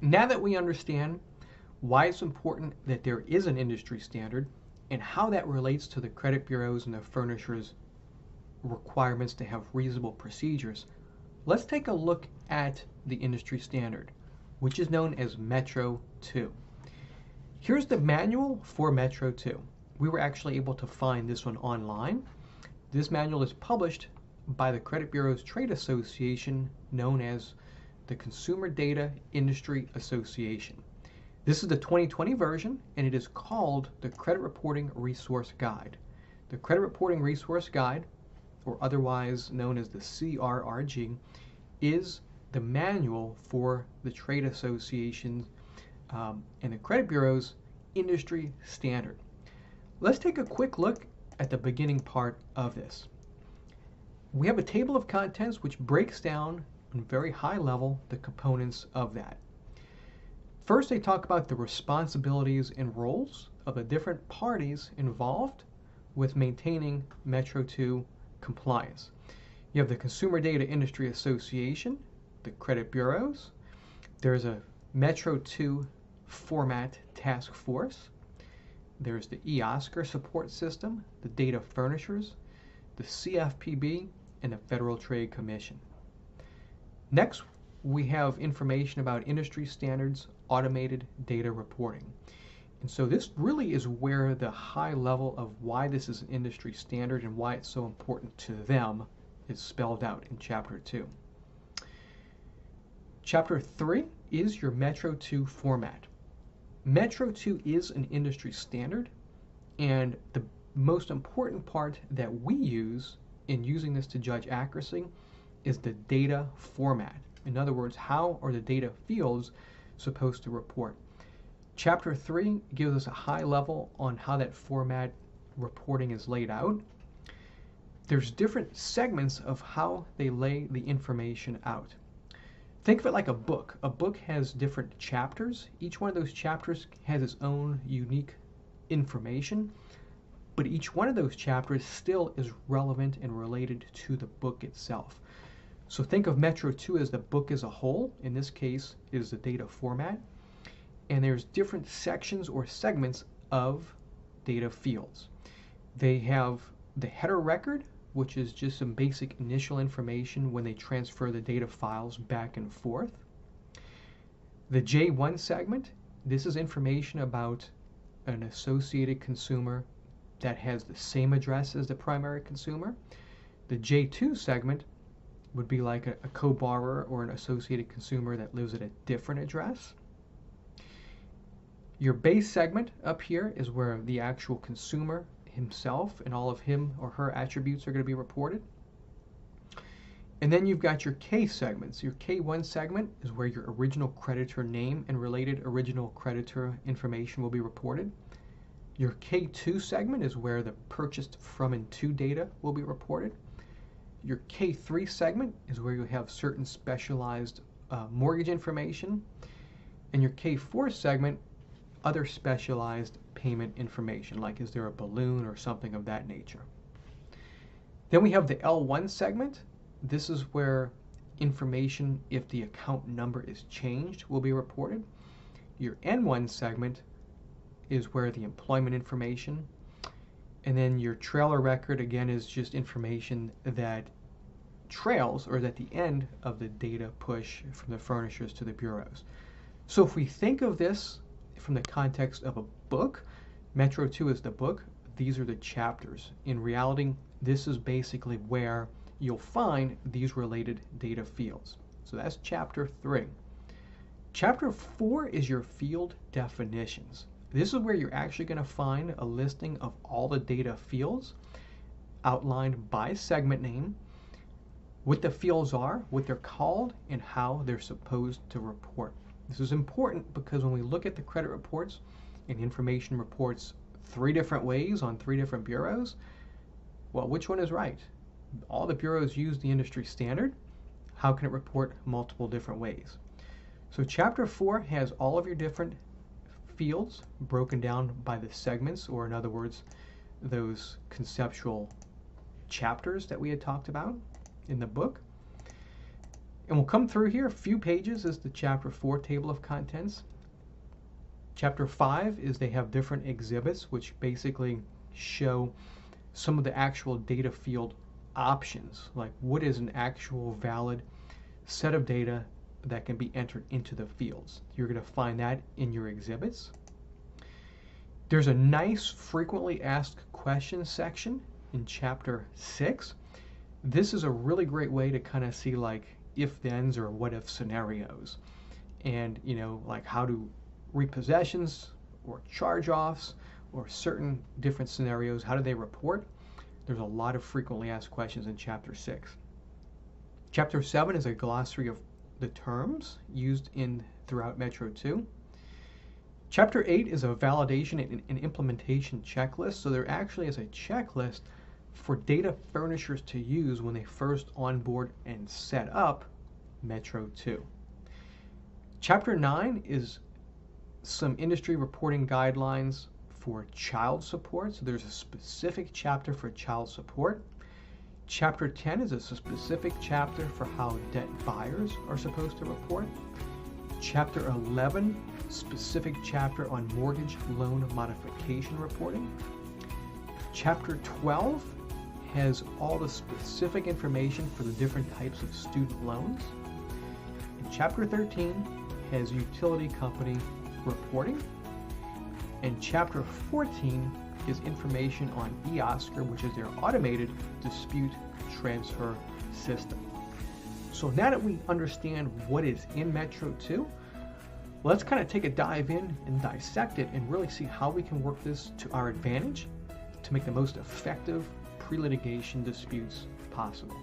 Now that we understand why it's important that there is an industry standard and how that relates to the credit bureaus and the furnishers' requirements to have reasonable procedures, let's take a look at the industry standard, which is known as Metro 2. Here's the manual for Metro 2. We were actually able to find this one online. This manual is published by the Credit Bureau's Trade Association, known as the Consumer Data Industry Association. This is the 2020 version, and it is called the Credit Reporting Resource Guide. The Credit Reporting Resource Guide, or otherwise known as the CRRG, is the manual for the trade associations and the credit bureau's industry standard. Let's take a quick look at the beginning part of this. We have a table of contents which breaks down on very high level the components of that. First, they talk about the responsibilities and roles of the different parties involved with maintaining Metro 2 compliance. You have the Consumer Data Industry Association, the credit bureaus. There's a Metro 2 format task force. There's the eOscar support system, the data furnishers, the CFPB, and the Federal Trade Commission. Next, we have information about industry standards, automated data reporting. And so this really is where the high level of why this is an industry standard and why it's so important to them is spelled out in Chapter 2. Chapter 3 is your Metro 2 format. Metro 2 is an industry standard, and the most important part that we use in using this to judge accuracy is the data format. In other words, how are the data fields supposed to report? Chapter 3 gives us a high level on how that format reporting is laid out. There's different segments of how they lay the information out. Think of it like a book. A book has different chapters. Each one of those chapters has its own unique information, but each one of those chapters still is relevant and related to the book itself. So think of Metro 2 as the book as a whole. In this case, is the data format. And there's different sections or segments of data fields. They have the header record, which is just some basic initial information when they transfer the data files back and forth. The J1 segment, this is information about an associated consumer that has the same address as the primary consumer. The J2 segment would be like a co-borrower or an associated consumer that lives at a different address. Your base segment up here is where the actual consumer himself and all of him or her attributes are going to be reported. And then you've got your K segments. Your K1 segment is where your original creditor name and related original creditor information will be reported. Your K2 segment is where the purchased from and to data will be reported. Your K3 segment is where you have certain specialized mortgage information. And your K4 segment, other specialized payment information, like is there a balloon or something of that nature. Then we have the L1 segment. This is where information, if the account number is changed, will be reported. Your N1 segment is where the employment information, and then your trailer record, again, is just information that trails or is at the end of the data push from the furnishers to the bureaus. So if we think of this from the context of a book, Metro 2 is the book, these are the chapters. In reality, this is basically where you'll find these related data fields. So that's Chapter 3. Chapter 4 is your field definitions. This is where you're actually going to find a listing of all the data fields outlined by segment name, what the fields are, what they're called, and how they're supposed to report. This is important because when we look at the credit reports and information reports 3 different ways on 3 different bureaus, well, which one is right? All the bureaus use the industry standard. How can it report multiple different ways? So Chapter 4 has all of your different fields broken down by the segments, or in other words, those conceptual chapters that we had talked about in the book. And we'll come through here. A few pages is the Chapter 4 table of contents. Chapter 5 is they have different exhibits, which basically show some of the actual data field options, like what is an actual valid set of data that can be entered into the fields. You're going to find that in your exhibits. There's a nice frequently asked questions section in Chapter 6. This is a really great way to kind of see like if-thens or what-if scenarios, and like how do repossessions or charge-offs or certain different scenarios, how do they report? There's a lot of frequently asked questions in Chapter 6. Chapter 7 is a glossary of the terms used throughout Metro 2. Chapter 8 is a validation and implementation checklist. So there actually is a checklist for data furnishers to use when they first onboard and set up Metro 2. Chapter 9 is some industry reporting guidelines for child support. So there's a specific chapter for child support. Chapter 10 is a specific chapter for how debt buyers are supposed to report. Chapter 11, specific chapter on mortgage loan modification reporting. Chapter 12 has all the specific information for the different types of student loans. And Chapter 13 has utility company reporting. And Chapter 14 is information on eOscar, which is their automated dispute transfer system. So now that we understand what is in Metro 2, let's kind of take a dive in and dissect it and really see how we can work this to our advantage to make the most effective pre-litigation disputes possible.